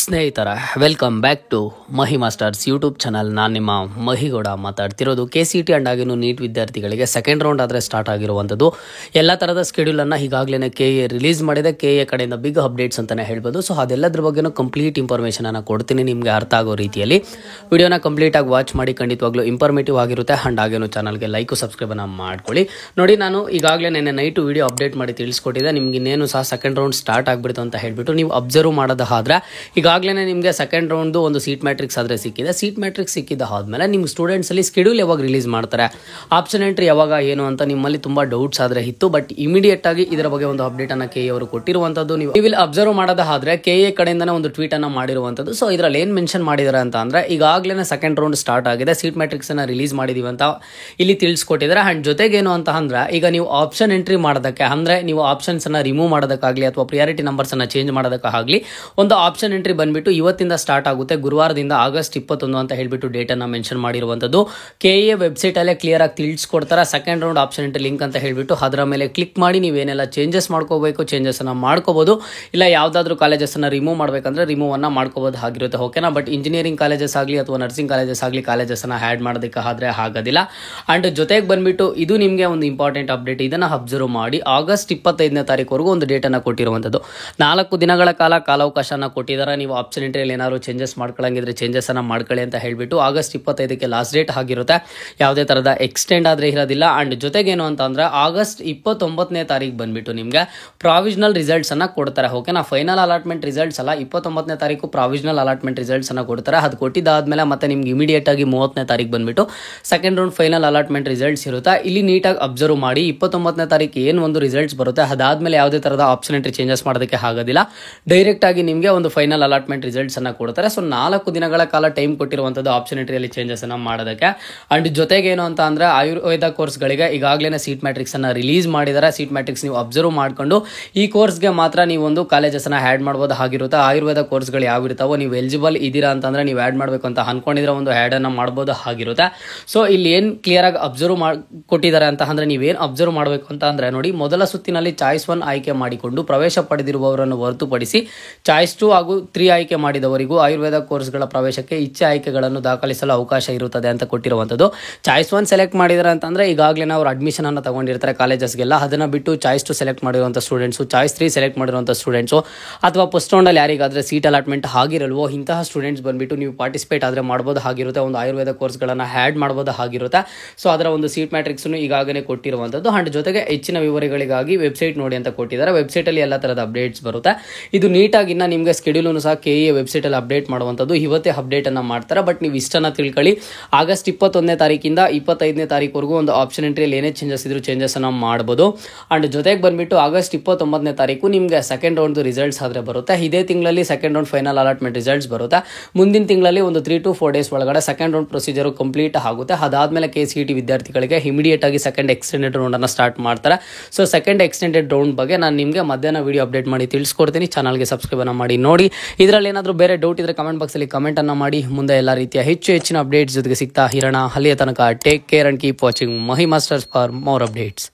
ಸ್ನೇಹಿತರ welcome back to Mahi masters YouTube channel. ನಾನು ನಿಮ್ಮ ಮಹಿಗೌಡ ಮಾತಾಡ್ತಿರೋದು. KCET ಅಂಡ್ ಆಗಿನೂ ನೀಟ್ ವಿದ್ಯಾರ್ಥಿಗಳಿಗೆ ಸೆಕೆಂಡ್ ರೌಂಡ್ ಆದರೆ ಸ್ಟಾರ್ಟ್ ಆಗಿರುವಂಥದ್ದು. ಎಲ್ಲ ಥರದ ಸ್ಕೆಡ್ಯೂಲನ್ನು ಈಗಾಗಲೇ KA ರಿಲೀಸ್ ಮಾಡಿದೆ. KA ಕಡೆಯಿಂದ ಬಿಗ್ ಅಪ್ಡೇಟ್ಸ್ ಅಂತಲೇ ಹೇಳ್ಬೋದು. ಸೊ ಅದೆಲ್ಲದ್ರ ಬಗ್ಗೆನೂ ಕಂಪ್ಲೀಟ್ ಇನ್ಫಾರ್ಮೇಷನನ್ನು ಕೊಡ್ತೀನಿ ನಿಮಗೆ ಅರ್ಥ ಆಗೋ ರೀತಿಯಲ್ಲಿ. ವಿಡಿಯೋನ ಕಂಪ್ಲೀಟಾಗಿ ವಾಚ್ ಮಾಡಿ, ಖಂಡಿತವಾಗ್ಲೂ ಇಂಫಾರ್ಮೇಟಿವ್ ಆಗಿರುತ್ತೆ. ಆ್ಯಂಡ್ ಹಾಗೇನು ಚಾನಲ್ಗೆ ಲೈಕು ಸಬ್ಸ್ಕ್ರೈಬನ್ನು ಮಾಡ್ಕೊಳ್ಳಿ. ನೋಡಿ, ನಾನು ಈಗಾಗಲೇ ನೆನ್ನೆ ನೈಟು ವಿಡಿಯೋ ಅಪ್ಡೇಟ್ ಮಾಡಿ ತಿಳಿಸ್ಕೊಟ್ಟಿದ್ದೆ. ನಿಮ್ಗೆ ಇನ್ನೇನು ಸಹ ಸೆಕೆಂಡ್ ರೌಂಡ್ ಸ್ಟಾರ್ಟ್ ಆಗಿಬಿಡ್ತು ಅಂತ ಹೇಳ್ಬಿಟ್ಟು ನೀವು ಅಬ್ಸರ್ವ್ ಮಾಡೋದಾದ್ರೆ ಈಗಾಗಲೇ ನಿಮಗೆ ಸೆಕೆಂಡ್ ರೌಂಡ್ ಒಂದು ಸೀಟ್ ಮ್ಯಾಟ್ರಿಕ್ಸ್ ಆದರೆ ಸಿಕ್ಕಿದೆ. ಸೀಟ್ ಮ್ಯಾಟ್ರಿಕ್ಸ್ ಸಿಕ್ಕಿದ ಆದಮೇಲೆ ನಿಮ್ಮ ಸ್ಟೂಡೆಂಟ್ಸಲ್ಲಿ ಸ್ಕೆಡ್ಯೂಲ್ ಯಾವಾಗ ರಿಲೀಸ್ ಮಾಡ್ತಾರೆ, ಆಪ್ಷನ್ ಎಂಟ್ರಿ ಯಾವಾಗ ಏನು ಅಂತ ನಿಮ್ಮಲ್ಲಿ ತುಂಬ ಡೌಟ್ಸ್ ಆದರೆ ಇತ್ತು. ಬಟ್ ಇಮಿಡಿಯೇಟ್ ಆಗಿ ಇದರ ಬಗ್ಗೆ ಒಂದು ಅಪ್ಡೇಟನ್ನು KA ಅವರು ಕೊಟ್ಟಿರುವಂಥದ್ದು ನೀವು ಇಲ್ಲಿ ಅಬ್ಸರ್ವ್ ಮಾಡೋದಾದ್ರೆ KA ಕಡೆಯಿಂದನೇ ಒಂದು ಟ್ವೀಟನ್ನು ಮಾಡಿರುವಂಥದ್ದು. ಸೊ ಇದರಲ್ಲಿ ಏನು ಮೆನ್ಷನ್ ಮಾಡಿದ್ದಾರೆ ಅಂತ ಅಂದರೆ, ಈಗಾಗಲೇ ಸೆಕೆಂಡ್ ರೌಂಡ್ ಸ್ಟಾರ್ಟ್ ಆಗಿದೆ, ಸೀಟ್ ಮ್ಯಾಟ್ರಿಕ್ಸನ್ನು ರಿಲೀಸ್ ಮಾಡಿದೀವಿ ಅಂತ ಇಲ್ಲಿ ತಿಳಿಸ್ಕೊಟ್ಟಿದ್ದಾರೆ. ಆ್ಯಂಡ್ ಜೊತೆಗೇನು ಅಂತ ಅಂದರೆ, ಈಗ ನೀವು ಆಪ್ಷನ್ ಎಂಟ್ರಿ ಮಾಡೋದಕ್ಕೆ ಅಂದರೆ ನೀವು ಆಪ್ಷನ್ಸನ್ನು ರಿಮೂವ್ ಮಾಡೋದಕ್ಕಾಗಲಿ ಅಥವಾ ಪ್ರಿಯಾರಿಟಿ ನಂಬರ್ಸನ್ನು ಚೇಂಜ್ ಮಾಡೋದಕ್ಕಾಗಲಿ ಒಂದು ಆಪ್ಷನ್ ಎಂಟ್ರಿ ಬಂದ್ಬಿಟ್ಟು ಇವತ್ತಿಂದ ಸ್ಟಾರ್ಟ್ ಆಗುತ್ತೆ. ಗುರುವಾರದಿಂದ ಆಗಸ್ಟ್ 21 ಅಂತ ಹೇಳ್ಬಿಟ್ಟು ಡೇಟನ್ನು ಮೆನ್ಷನ್ ಮಾಡಿರುವಂಥದ್ದು. KA ವೆಬ್ಸೈಟಲ್ಲೇ ಕ್ಲಿಯರ್ ಆಗಿ ತಿಳಿಸ್ಕೊಡ್ತಾರೆ. Second round option entry link ಅಂತ ಹೇಳ್ಬಿಟ್ಟು ಅದರ ಮೇಲೆ ಕ್ಲಿಕ್ ಮಾಡಿ ನೀವೇನೆಲ್ಲ ಚೇಂಜಸ್ ಮಾಡ್ಕೋಬೇಕು ಚೇಂಜಸ್ಸನ್ನು ಮಾಡ್ಕೋಬೋದು. ಇಲ್ಲ ಯಾವುದಾದ್ರೂ ಕಾಲೇಜಸ್ಸನ್ನು ರಿಮೂವ್ ಮಾಡಬೇಕಂದ್ರೆ ರಿಮೂವನ್ನು ಮಾಡ್ಕೋಬೋದು ಆಗಿರುತ್ತೆ. ಓಕೆನಾ. ಬಟ್ ಇಂಜಿನಿಯರಿಂಗ್ ಕಾಲೇಜಸ್ ಆಗಲಿ ಅಥವಾ ನರ್ಸಿಂಗ್ ಕಾಲೇಜಸ್ ಆಗಲಿ ಕಾಲೇಜಸ್ಸನ್ನು ಆ್ಯಡ್ ಮಾಡೋದಕ್ಕೆ ಆದರೆ ಆಗೋದಿಲ್ಲ. ಆ್ಯಂಡ್ ಜೊತೆಗೆ ಬಂದ್ಬಿಟ್ಟು ಇದು ನಿಮಗೆ ಒಂದು ಇಂಪಾರ್ಟೆಂಟ್ ಅಪ್ಡೇಟ್. ಇದನ್ನು ಅಬ್ಸರ್ವ್ ಮಾಡಿ, ಆಗಸ್ಟ್ 25ನೇ ತಾರೀಕುವರೆಗೂ ಒಂದು ಡೇಟನ್ನು ಕೊಟ್ಟಿರುವಂಥದ್ದು. 4 ದಿನಗಳ ಕಾಲಾವಕಾಶನ ಕೊಟ್ಟಿದ್ದಾರೆ. ನೀವು ಆಪ್ಷನ್ ಎಂಟ್ರಿಯಲ್ಲಿ ಏನಾದ್ರು ಚೇಂಜಸ್ ಮಾಡ್ಕೊಳ್ಳಂಗಿದ್ರೆ ಚೇಂಜಸ್ಸನ್ನು ಮಾಡ್ಕೊಳ್ಳಿ ಅಂತ ಹೇಳ್ಬಿಟ್ಟು ಆಗಸ್ಟ್ 25ಕ್ಕೆ ಲಾಸ್ಟ್ ಡೇಟ್ ಆಗಿರುತ್ತೆ. ಯಾವುದೇ ಥರದ ಎಕ್ಸ್ಟೆಂಡ್ ಆದರೆ ಇರೋದಿಲ್ಲ. ಆ್ಯಂಡ್ ಜೊತೆಗೇನು ಅಂತ ಅಂದರೆ, ಆಗಸ್ಟ್ 29ನೇ ತಾರೀಕು ಬಂದುಬಿಟ್ಟು ನಿಮಗೆ ಪ್ರಾವಿಷನಲ್ ರಿಸಲ್ಟ್ಸನ್ನು ಕೊಡ್ತಾರೆ. ಓಕೆನಾ. ಫೈನಲ್ ಅಲಾಟ್ಮೆಂಟ್ ರಿಸಲ್ಟ್ಸ್ ಅಲ್ಲ, 29ನೇ ತಾರೀಕು ಪ್ರಾವಿಷನಲ್ ಅಲಾಟ್ಮೆಂಟ್ ರಿಸಲ್ಟ್ಸನ್ನು ಕೊಡ್ತಾರೆ. ಅದು ಕೊಟ್ಟಿದ್ದಾದಮೇಲೆ ಮತ್ತೆ ನಿಮ್ಗೆ ಇಮಿಡಿಯೇಟ್ ಆಗಿ 30ನೇ ತಾರೀಕು ಬಂದುಬಿಟ್ಟು second round final allotment results ಇರುತ್ತೆ. ಇಲ್ಲಿ ನೀಟಾಗಿ ಅಬ್ಸರ್ವ್ ಮಾಡಿ, 29ನೇ ತಾರೀಕು ಏನು ಒಂದು ರಿಸಲ್ಟ್ಸ್ ಬರುತ್ತೆ ಅದಾದಮೇಲೆ ಯಾವುದೇ ಥರದ ಆಪ್ಷನ್ ಎಂಟ್ರಿ ಚೇಂಜಸ್ ಮಾಡೋದಕ್ಕೆ ಆಗೋದಿಲ್ಲ. ಡೈರೆಕ್ಟ್ ಆಗಿ ನಿಮಗೆ ಒಂದು ಫೈನಲ್ ಅಲಾಟ್ಮೆಂಟ್ ರಿಸಲ್ಟ್ಸ್ ಅನ್ನು ಕೊಡ್ತಾರೆ. ಸೊ 4 ದಿನಗಳ ಕಾಲ ಟೈಮ್ ಕೊಟ್ಟಿರುವಂಥದ್ದು ಆಪ್ಷನ್ ಎಂಟ್ರಿಯಲ್ಲಿ ಚೇಂಜಸ್ ಅನ್ನು ಮಾಡೋದಕ್ಕೆ. ಅಂಡ್ ಜೊತೆಗೆ ಏನು ಅಂತ ಅಂದರೆ, ಆಯುರ್ವೇದ ಕೋರ್ಸ್ಗಳಿಗೆ ಈಗಾಗಲೇ ಸೀಟ್ ಮ್ಯಾಟ್ರಿಕ್ಸ್ ಅನ್ನು ರಿಲೀಸ್ ಮಾಡಿದ್ದಾರೆ. ಸೀಟ್ ಮ್ಯಾಟ್ರಿಕ್ಸ್ ನೀವು ಅಬ್ಸರ್ವ್ ಮಾಡಿಕೊಂಡು ಈ ಕೋರ್ಸ್ಗೆ ಮಾತ್ರ ನೀವು ಒಂದು ಕಾಲೇಜಸ್ ಅನ್ನ ಆ್ಯಡ್ ಮಾಡ್ಬೋದು ಆಗಿರುತ್ತೆ. ಆಯುರ್ವೇದ ಕೋರ್ಸ್ಗಳು ಯಾವ ಇರ್ತಾವೋ ನೀವು ಎಲಿಜಿಬಲ್ ಇದ್ದೀರಾ ಅಂತಂದ್ರೆ ನೀವು ಆ್ಯಡ್ ಮಾಡಬೇಕು ಅಂತ ಅನ್ಕೊಂಡಿದ್ರೆ ಒಂದು ಆ್ಯಡ್ ಅನ್ನು ಮಾಡ್ಬೋದು ಆಗಿರುತ್ತೆ. ಸೊ ಇಲ್ಲಿ ಏನು ಕ್ಲಿಯರ್ ಆಗಿ ಅಬ್ಸರ್ವ್ ಕೊಟ್ಟಿದ್ದಾರೆ ಅಂತ ಅಂದರೆ, ನೀವೇನು ಅಬ್ಸರ್ವ್ ಮಾಡಬೇಕು ಅಂತ ಅಂದರೆ, ನೋಡಿ, ಮೊದಲ ಸುತ್ತಿನಲ್ಲಿ ಚಾಯ್ಸ್ 1 ಆಯ್ಕೆ ಮಾಡಿಕೊಂಡು ಪ್ರವೇಶ ಪಡೆದಿರುವವರನ್ನು ಹೊರತುಪಡಿಸಿ ಚಾಯ್ಸ್ 2 ಹಾಗೂ 3 ಆಯ್ಕೆ ಮಾಡಿದವರಿಗೂ ಆಯುರ್ವೇದ ಕೋರ್ಸ್ಗಳ ಪ್ರವೇಶಕ್ಕೆ ಇಚ್ಛೆ ಆಯ್ಕೆಗಳನ್ನು ದಾಖಲಿಸಲು ಅವಕಾಶ ಇರುತ್ತದೆ ಅಂತ ಕೊಟ್ಟಿರುವಂಥದ್ದು. ಚಾಯ್ಸ್ 1 ಸೆಲೆಕ್ಟ್ ಮಾಡಿದ್ದಾರೆ ಅಂತಂದರೆ ಈಗಾಗಲೇ ಅವರು ಅಡ್ಮಿಷನ್ ಅನ್ನು ತಗೊಂಡಿರ್ತಾರೆ ಕಾಲೇಜಸ್ಗೆಲ್ಲ. ಅದನ್ನು ಬಿಟ್ಟು ಚಾಯ್ಸ್ 2 ಸೆಲೆಕ್ಟ್ ಮಾಡಿರುವಂಥ ಸ್ಟೂಡೆಂಟ್ಸು, ಚಾಯ್ಸ್ 3 ಸೆಲೆಕ್ಟ್ ಮಾಡಿರುವಂಥ ಸ್ಟೂಡೆಂಟ್ಸು ಅಥವಾ ಫಸ್ಟ್ ರೌಂಡಲ್ಲಿ ಯಾರಿಗಾದರೆ ಸೀಟ್ ಅಲಾಟ್ಮೆಂಟ್ ಆಗಿರಲ್ವೋ ಇಂತಹ ಸ್ಟೂಡೆಂಟ್ಸ್ ಬಂದುಬಿಟ್ಟು ನೀವು ಪಾರ್ಟಿಸಿಪೇಟ್ ಆದರೆ ಮಾಡ್ಬೋದು ಆಗಿರುತ್ತೆ. ಒಂದು ಆಯುರ್ವೇದ ಕೋರ್ಸ್ಗಳನ್ನು ಆ್ಯಡ್ ಮಾಡ್ಬೋದು ಆಗಿರುತ್ತೆ. ಸೊ ಅದರ ಒಂದು ಸೀಟ್ ಮ್ಯಾಟ್ರಿಕ್ಸನ್ನು ಈಗಾಗಲೇ ಕೊಟ್ಟಿರುವಂಥದ್ದು. ಆ್ಯಂಡ್ ಜೊತೆಗೆ ಹೆಚ್ಚಿನ ವಿವರಗಳಿಗಾಗಿ ವೆಬ್ಸೈಟ್ ನೋಡಿ ಅಂತ ಕೊಟ್ಟಿದ್ದಾರೆ. ವೆಬ್ಸೈಟಲ್ಲಿ ಎಲ್ಲ ಥರದ ಅಪ್ಡೇಟ್ಸ್ ಬರುತ್ತೆ. ಇದು ನೀಟಾಗಿ ನಿಮಗೆ ಸ್ಕೆಡ್ಯೂಲನ್ನು ಸಹ KA ವೆಬ್ಸೈಟಲ್ಲಿ ಅಪ್ಡೇಟ್ ಮಾಡುವಂಥದ್ದು. ಇವತ್ತೇ ಅಪ್ಡೇಟನ್ನು ಮಾಡ್ತಾರೆ. ಬಟ್ ನೀವು ಇಷ್ಟನ್ನು ತಿಳ್ಕೊಳ್ಳಿ, ಆಗಸ್ಟ್ 21ನೇ ತಾರೀಕಿಂದ 25ನೇ ತಾರೀಕುವರೆಗೂ ಒಂದು ಆಪ್ಷನ್ ಎಂಟ್ರಿಯಲ್ಲಿ ಏನೇ ಚೇಂಜಸ್ ಇದ್ರೂ ಚೇಂಜಸ್ಸನ್ನು ಮಾಡ್ಬೋದು. ಆ್ಯಂಡ್ ಜೊತೆಗೆ ಬಂದುಬಿಟ್ಟು ಆಗಸ್ಟ್ 29ನೇ ತಾರೀಕು ನಿಮಗೆ ಸೆಕೆಂಡ್ ರೌಂಡ್ ರಿಸಲ್ಟ್ಸ್ ಆದರೆ ಬರುತ್ತೆ. ಇದೇ ತಿಂಗಳಲ್ಲಿ second round final allotment results ಬರುತ್ತೆ. ಮುಂದಿನ ತಿಂಗಳಲ್ಲಿ ಒಂದು 3 to 4 ಡೇಸ್ ಒಳಗಡೆ ಸೆಕೆಂಡ್ ರೌಂಡ್ ಪ್ರೊಸೀಜರು ಕಂಪ್ಲೀಟ್ ಆಗುತ್ತೆ. ಅದಾದಮೇಲೆ KCET ವಿದ್ಯಾರ್ಥಿಗಳಿಗೆ ಇಮಿಡಿಯೇಟ್ ಆಗಿ ಸೆಕೆಂಡ್ ಎಕ್ಸ್ಟೆಂಡೆಡ್ ರೌಂಡನ್ನು ಸ್ಟಾರ್ಟ್ ಮಾಡ್ತಾರೆ. ಸೊ ಸೆಕೆಂಡ್ ಎಕ್ಸ್ಟೆಂಡೆಡ್ ರೌಂಡ್ ಬಗ್ಗೆ ನಾನು ನಿಮಗೆ ಮಧ್ಯಾಹ್ನ ವಿಡಿಯೋ ಅಪ್ಡೇಟ್ ಮಾಡಿ ತಿಳಿಸ್ಕೊಡ್ತೀನಿ. ಚಾನಲ್ಗೆ ಸಬ್ಸ್ಕ್ರೈಬ್ ಮಾಡಿ ನೋಡಿ. ಇದರಲ್ಲಿ ಏನಾದರೂ ಬೇರೆ ಡೌಟ್ ಇದ್ದರೆ ಕಮೆಂಟ್ ಬಾಕ್ಸಲ್ಲಿ ಕಮೆಂಟನ್ನು ಮಾಡಿ. ಮುಂದೆ ಎಲ್ಲ ರೀತಿಯ ಹೆಚ್ಚಿನ ಅಪ್ಡೇಟ್ಸ್ ಜೊತೆಗೆ ಸಿಗ್ತಾ ಇರೋಣ. ಅಲ್ಲಿಯ ತನಕ take care and keep watching Mahi masters for more updates.